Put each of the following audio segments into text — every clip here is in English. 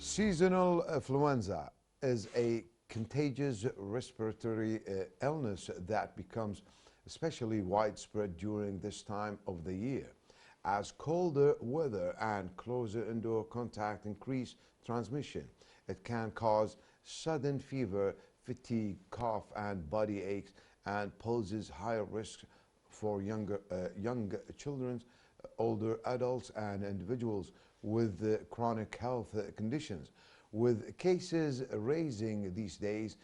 Seasonal influenza is a contagious respiratory illness that becomes especially widespread during this time of the year. As colder weather and closer indoor contact increase transmission, it can cause sudden fever, fatigue, cough, and body aches, and poses higher risks for young children, older adults, and individuals with chronic health conditions. With cases rising these days,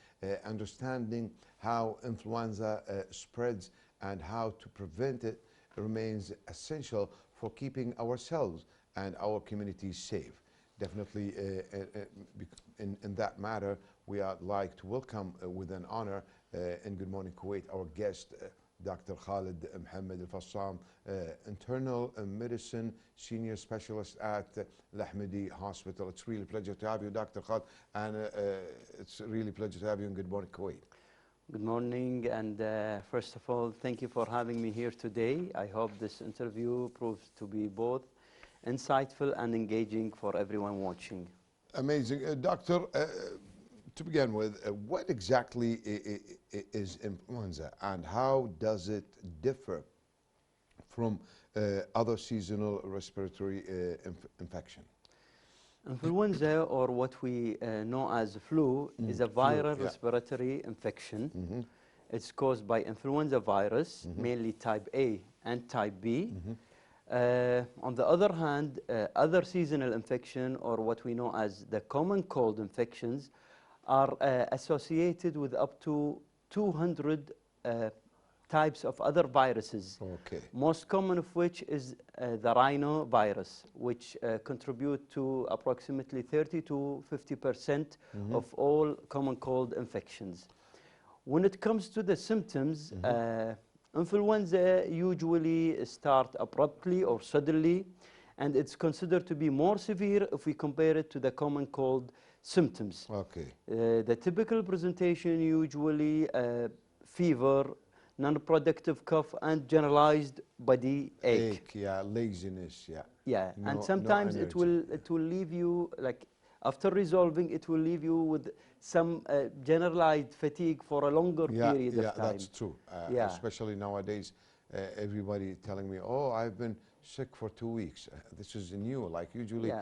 understanding how influenza spreads and how to prevent it remains essential for keeping ourselves and our communities safe. Definitely, in that matter, we would like to welcome with an honor in Good Morning Kuwait our guest, Dr. Khaled Alfassam, internal medicine senior specialist at Al-Ahmadi Hospital. It's really a pleasure to have you, Dr. Khaled, and it's really a pleasure to have you in Good Morning Kuwait. Good morning, and first of all, thank you for having me here today. I hope this interview proves to be both insightful and engaging for everyone watching. Amazing. Doctor, to begin with, what exactly is influenza and how does it differ from other seasonal respiratory infection? Influenza, or what we know as flu, is a viral respiratory infection. It's caused by influenza virus, mainly type A and type B. On the other hand, other seasonal infection, or what we know as the common cold infections, are associated with up to 200 types of other viruses. Most common of which is the rhinovirus, which contribute to approximately 30 to 50% of all common cold infections. When it comes to the symptoms, influenza usually start abruptly or suddenly, and it's considered to be more severe if we compare it to the common cold symptoms. The typical presentation usually fever, non-productive cough, and generalized body ache. Laziness, and sometimes it will leave you, like after resolving, it will leave you with some generalized fatigue for a longer period of time. That's true. Especially nowadays, everybody telling me, oh, I've been sick for 2 weeks. This is new. Like usually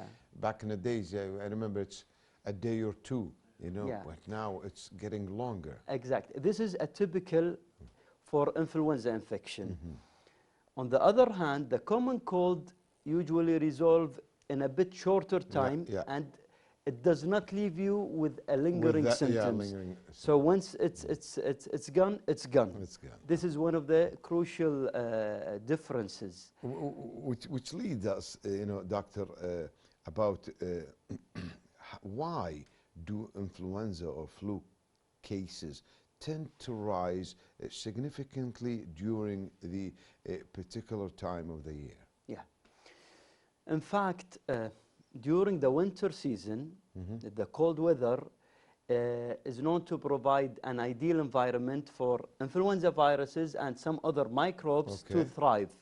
back in the days, I remember it's a day or two, you know, but now it's getting longer. Exactly. This is a typical for influenza infection. On the other hand, the common cold usually resolve in a bit shorter time, and it does not leave you with a lingering symptoms. So once it's gone, it's gone. This is one of the crucial differences. Which leads us, you know, Doctor, about why do influenza or flu cases tend to rise significantly during the particular time of the year? In fact, during the winter season, the cold weather is known to provide an ideal environment for influenza viruses and some other microbes to thrive.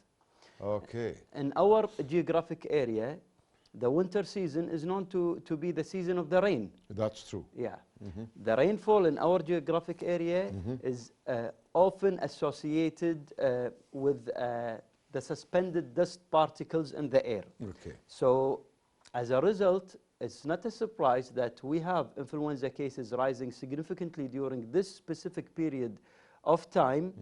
In our geographic area, the winter season is known to be the season of the rain. That's true. The rainfall in our geographic area is often associated with the suspended dust particles in the air. So as a result, it's not a surprise that we have influenza cases rising significantly during this specific period of time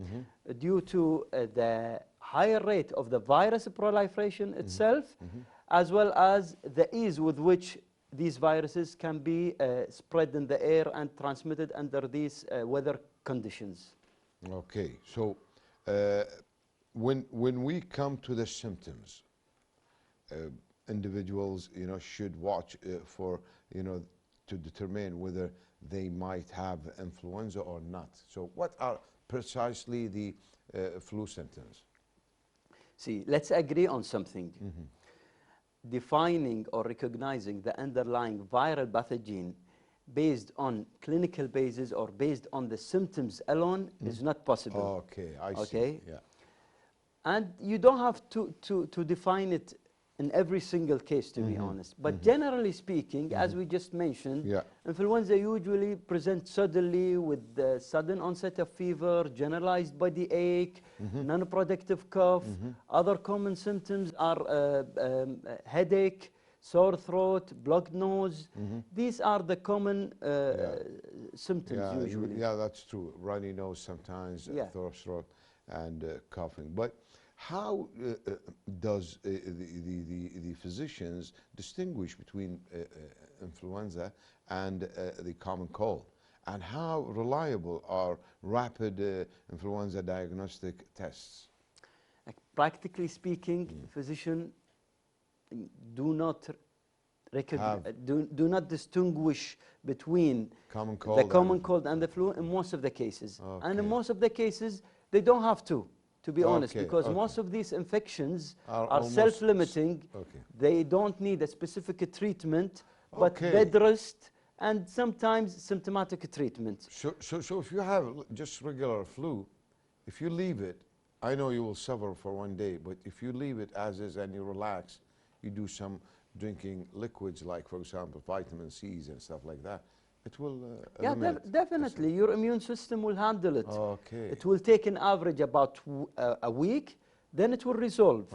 due to the higher rate of the virus proliferation itself, as well as the ease with which these viruses can be spread in the air and transmitted under these weather conditions. So when we come to the symptoms, individuals, you know, should watch for, you know, to determine whether they might have influenza or not. So what are precisely the flu symptoms? See, let's agree on something. Defining or recognizing the underlying viral pathogen based on clinical basis or based on the symptoms alone is not possible. I see. And you don't have to define it in every single case, to be honest. But generally speaking, as we just mentioned, influenza usually presents suddenly with the sudden onset of fever, generalized body ache, non-productive cough. Other common symptoms are headache, sore throat, blocked nose. These are the common symptoms usually. Yeah, that's true. Runny nose sometimes, sore throat, and coughing. But how does the physicians distinguish between influenza and the common cold? And how reliable are rapid influenza diagnostic tests? Practically speaking, physicians do not distinguish between the common cold and the flu in most of the cases. And in most of the cases, they don't have to be honest, because most of these infections are self-limiting. They don't need a specific treatment, but bed rest and sometimes symptomatic treatment. So if you have just regular flu, if you leave it, I know you will suffer for one day, but if you leave it as is and you relax, you do some drinking liquids like, for example, vitamin C's and stuff like that, it will definitely. Your immune system will handle it. It will take an average about a week, then it will resolve.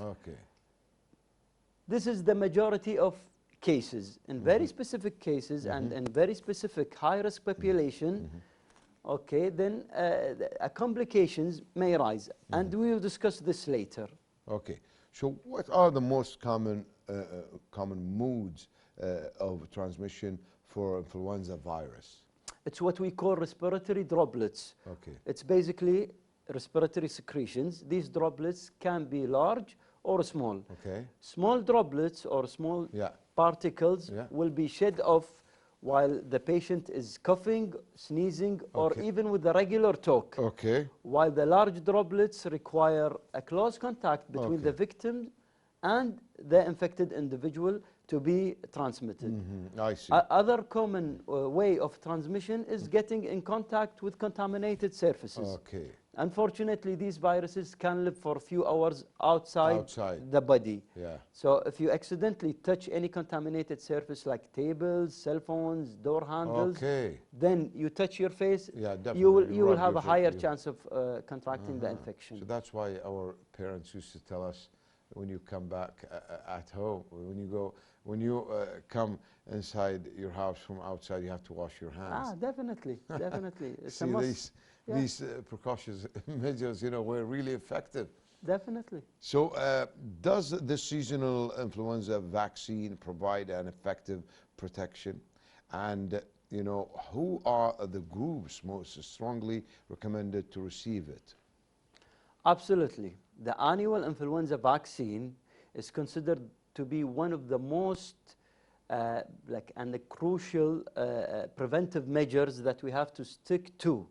This is the majority of cases. In very specific cases and in very specific high-risk population, then complications may arise. And we will discuss this later. So what are the most common modes of transmission for influenza virus? It's what we call respiratory droplets. It's basically respiratory secretions. These droplets can be large or small. Small droplets or small particles will be shed off while the patient is coughing, sneezing, or even with a regular talk. While the large droplets require a close contact between the victim and the infected individual to be transmitted. I see. Other common way of transmission is getting in contact with contaminated surfaces. Unfortunately, these viruses can live for a few hours outside the body. So if you accidentally touch any contaminated surface like tables, cell phones, door handles, then you touch your face, you will have a higher chance of contracting the infection. So that's why our parents used to tell us, when you come back at home, when you come inside your house from outside, you have to wash your hands. Definitely. It's a See, must. these precautions measures, were really effective. Definitely. So does the seasonal influenza vaccine provide an effective protection? And, who are the groups most strongly recommended to receive it? Absolutely. The annual influenza vaccine is considered to be one of the most and the crucial preventive measures that we have to stick to.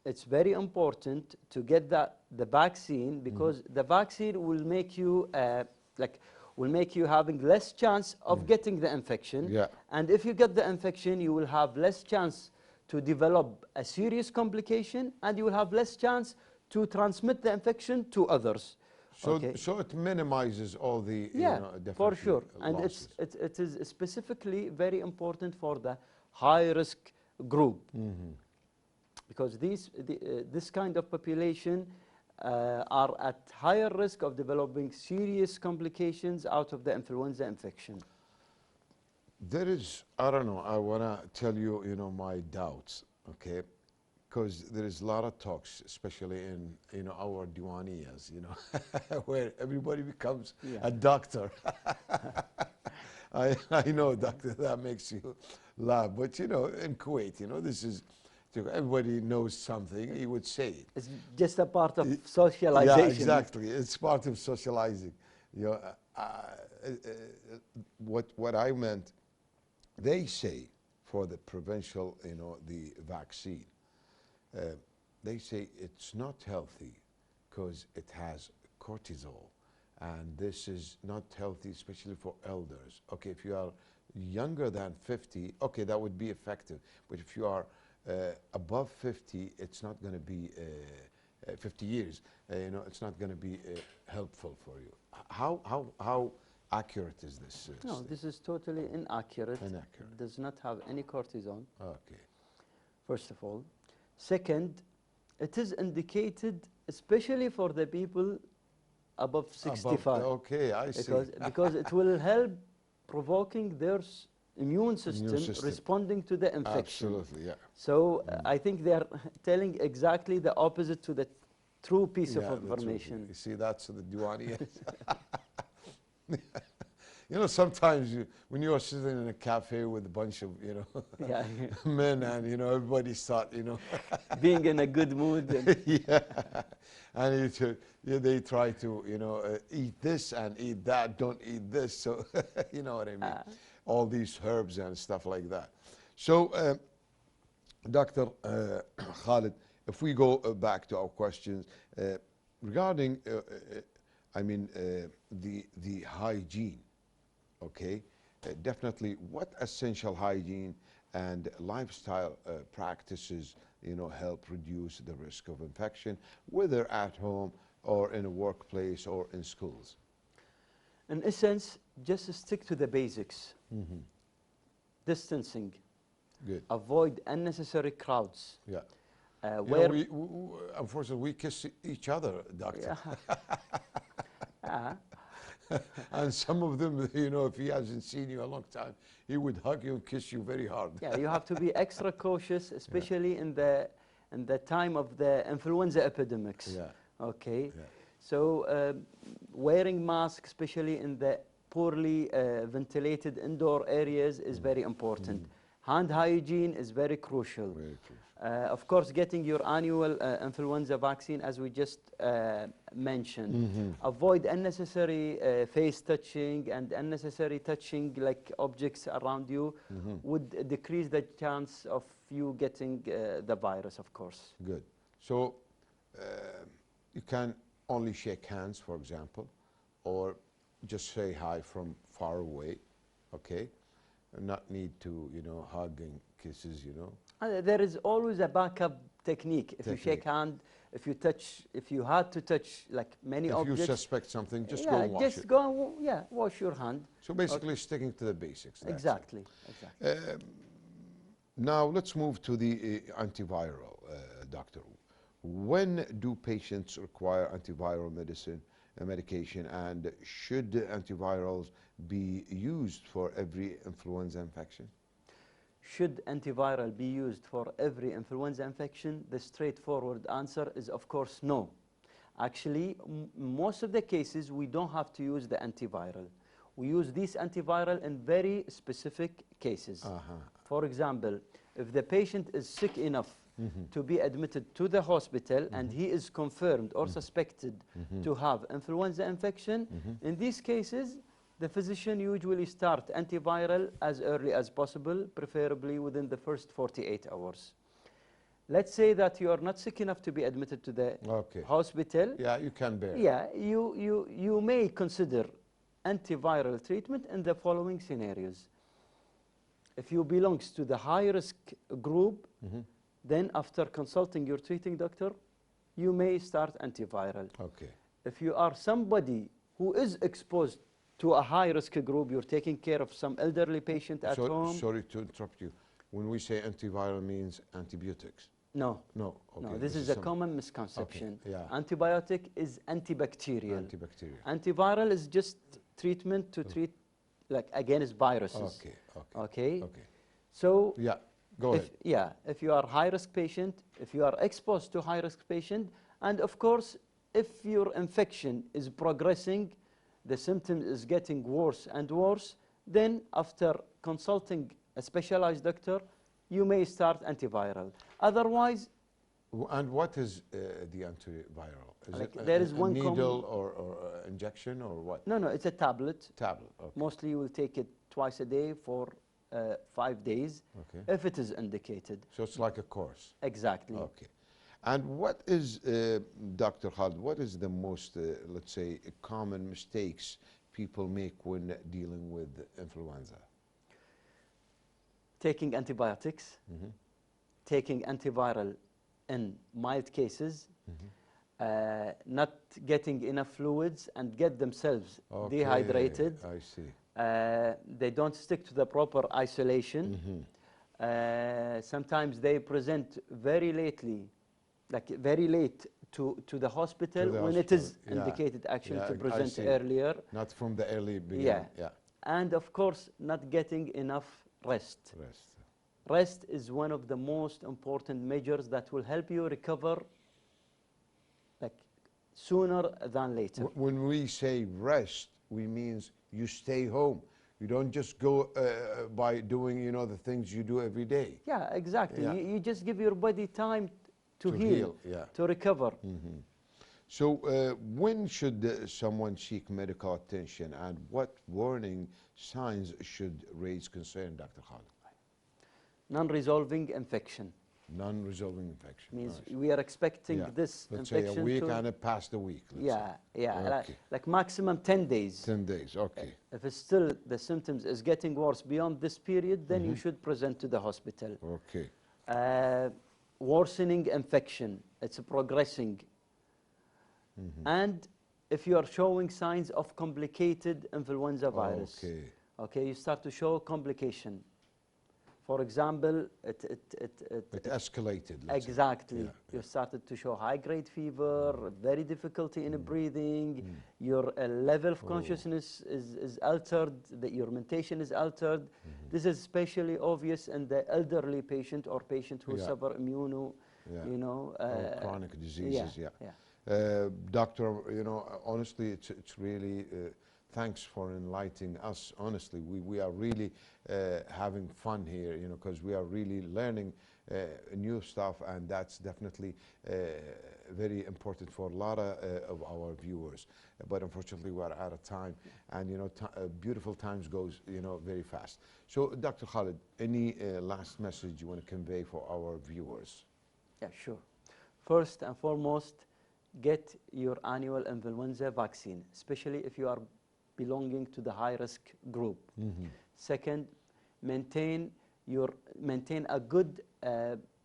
It's very important to get the vaccine, because the vaccine will make you having less chance of getting the infection. And if you get the infection, you will have less chance to develop a serious complication, and you will have less chance to transmit the infection to others. So it minimizes all the for sure. And losses. it is specifically very important for the high risk group, because this kind of population are at higher risk of developing serious complications out of the influenza infection. There is, I don't know, I want to tell you, my doubts, because there is a lot of talks, especially in, our diwaniyas, where everybody becomes a doctor. I know, doctor, that makes you laugh, but, in Kuwait, this is, everybody knows something, he would say it. It's just a part of socialization. Yeah, exactly, it's part of socializing. What I meant, they say for the provincial, the vaccine, they say it's not healthy because it has cortisol, and this is not healthy, especially for elders. If you are younger than 50, that would be effective, but if you are above 50, it's not going to be 50 years, you know, it's not going to be helpful for you. How accurate is this? No, study? this is totally inaccurate. Inaccurate. It does not have any cortisone, Okay. first of all. Second, it is indicated especially for the people above 65. Okay, I see. Because it will help provoking their immune system responding to the infection. Absolutely, yeah. So I think they are telling exactly the opposite to the true piece of information. You see, that's the Diwani. You know, sometimes when you're sitting in a cafe with a bunch of, you know, Yeah. men, and, you know, everybody start, you know. Being in a good mood. And Yeah. And they try to, you know, eat this and eat that, don't eat this. So, you know what I mean? All these herbs and stuff like that. So, Dr. Khaled, if we go back to our questions regarding, I mean, the hygiene, okay? Definitely, what essential hygiene and lifestyle practices, you know, help reduce the risk of infection, whether at home or in a workplace or in schools? in essence, just stick to the basics. Distancing. Good. Avoid unnecessary crowds. Yeah. Where You know, unfortunately, we kiss each other, doctor. Yeah. And some of them, you know, if he hasn't seen you a long time, he would hug you and kiss you very hard. Yeah, you have to be extra cautious, especially in the time of the influenza epidemics. Yeah. Okay. Yeah. So wearing masks, especially in the poorly ventilated indoor areas, is very important. Hand hygiene is very crucial. Very true. Of course, getting your annual influenza vaccine, as we just mentioned. Avoid unnecessary face touching and unnecessary touching like objects around you would decrease the chance of you getting the virus, of course. Good. So you can only shake hands, for example, or just say hi from far away, okay? And not need to, you know, hug and kisses, you know. There is always a backup technique. If you shake hand, if you touch, if you had to touch like many objects. If you suspect something, just go and wash just it. go and wash your hand. So basically sticking to the basics. That's it. Exactly. Now let's move to the antiviral, doctor. When do patients require antiviral medication, and should antivirals be used for every influenza infection? Should antiviral be used for every influenza infection? The straightforward answer is, of course, no. Actually, most of the cases, we don't have to use the antiviral. We use this antiviral in very specific cases. For example, if the patient is sick enough to be admitted to the hospital and he is confirmed or suspected to have influenza infection, in these cases, the physician usually starts antiviral as early as possible, preferably within the first 48 hours. Let's say that you are not sick enough to be admitted to the hospital. Yeah, you can bear. Yeah, you may consider antiviral treatment in the following scenarios. If you belong to the high-risk group, then after consulting your treating doctor, you may start antiviral. Okay. If you are somebody who is exposed to a high-risk group, you're taking care of some elderly patient at home. Sorry to interrupt you. When we say antiviral, means antibiotics? No. No. Okay. No, this is a common misconception. Okay. Yeah. Antibiotic is antibacterial. Antibacterial. Antiviral is just treatment to treat like against viruses. Okay. Okay. Okay. So yeah, go ahead. Yeah, if you are high-risk patient, if you are exposed to high-risk patient, and of course, if your infection is progressing, the symptom is getting worse and worse, then after consulting a specialized doctor, you may start antiviral. Otherwise... And what is the antiviral? Is like it there is a one needle or injection or what? No, it's a tablet. Tablet, okay. Mostly you will take it twice a day for 5 days, if it is indicated. So it's like a course? Exactly. Okay. And what is, Dr. Khaled, what is the most, let's say, common mistakes people make when dealing with influenza? Taking antibiotics, taking antiviral in mild cases, not getting enough fluids and get themselves dehydrated. I see. They don't stick to the proper isolation. Sometimes they present very lately, like very late to the hospital when it is indicated actually to present earlier. Not from the early beginning. Yeah. And of course, not getting enough rest. Rest is one of the most important measures that will help you recover like sooner than later. When we say rest, we means you stay home. You don't just go by doing, you know, the things you do every day. Yeah, exactly. You just give your body time to heal, to recover. So when should someone seek medical attention, and what warning signs should raise concern, Dr. Khaled? Non-resolving infection. Non-resolving infection. Means we are expecting this let's infection say a week and it passed a week. Like maximum 10 days. 10 days, okay. If it's still the symptoms is getting worse beyond this period, then you should present to the hospital. Okay. Worsening infection, it's progressing. And if you are showing signs of complicated influenza virus, you start to show complication. For example, it escalated. Exactly. You started to show high-grade fever, very difficulty in breathing, your level of consciousness is altered, your mentation is altered. This is especially obvious in the elderly patient or patient who suffer chronic diseases. Doctor, you know, honestly, it's really thanks for enlightening us. Honestly, we are really having fun here, you know, because we are really learning new stuff, and that's definitely very important for a lot of our viewers. But unfortunately, we are out of time, and you know, beautiful times goes, you know, very fast. So, Dr. Khaled, any last message you want to convey for our viewers? Yeah, sure. First and foremost, get your annual influenza vaccine, especially if you are belonging to the high-risk group. Second, maintain a good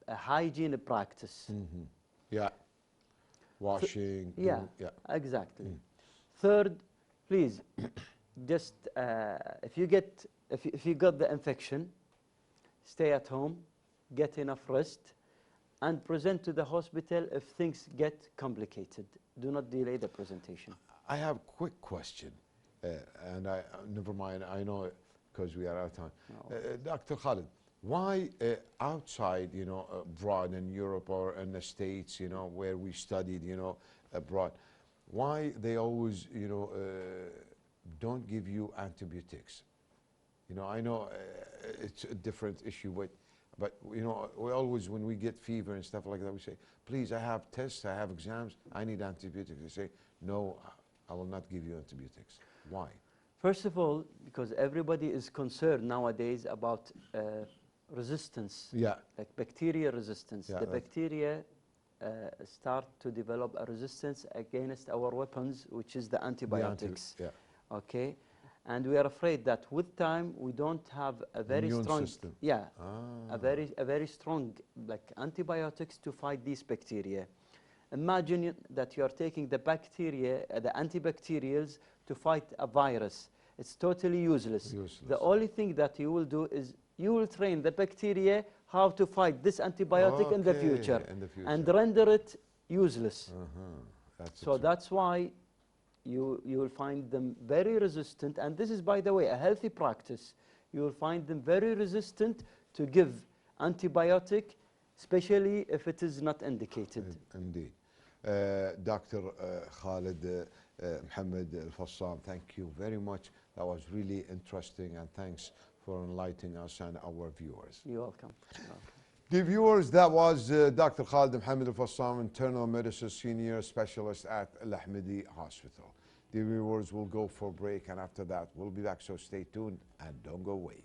hygiene practice. Washing. Exactly. Third, please, just if you got the infection, stay at home, get enough rest, and present to the hospital if things get complicated. Do not delay the presentation. I have a quick question. And never mind, I know it because we are out of time. Dr. Khaled, why outside, you know, abroad in Europe or in the States, you know, where we studied, you know, abroad, why they always, you know, don't give you antibiotics? You know, I know it's a different issue, but you know, we always, when we get fever and stuff like that, we say, please, I have tests, I have exams, I need antibiotics. They say, no, I will not give you antibiotics. Why? First of all, because everybody is concerned nowadays about resistance, like bacteria resistance. The bacteria start to develop a resistance against our weapons, which is the antibiotics. Okay, and we are afraid that with time we don't have a very strong system. A very strong like antibiotics to fight these bacteria. Imagine that you are taking the bacteria, the antibacterials, to fight a virus. It's totally useless. The only thing that you will do is you will train the bacteria how to fight this antibiotic in the future and render it useless. So that's why you will find them very resistant, and this is, by the way, a healthy practice. You will find them very resistant to give antibiotic, especially if it is not indicated. Indeed. Dr. Khaled Mohammed Alfassam, thank you very much. That was really interesting, and thanks for enlightening us and our viewers. You're welcome. Dear viewers, that was Dr. Khaled Mohammed Alfassam, internal medicine senior specialist at Al-Ahmadi Hospital. Dear viewers, we'll go for a break, and after that, we'll be back, so stay tuned and don't go away.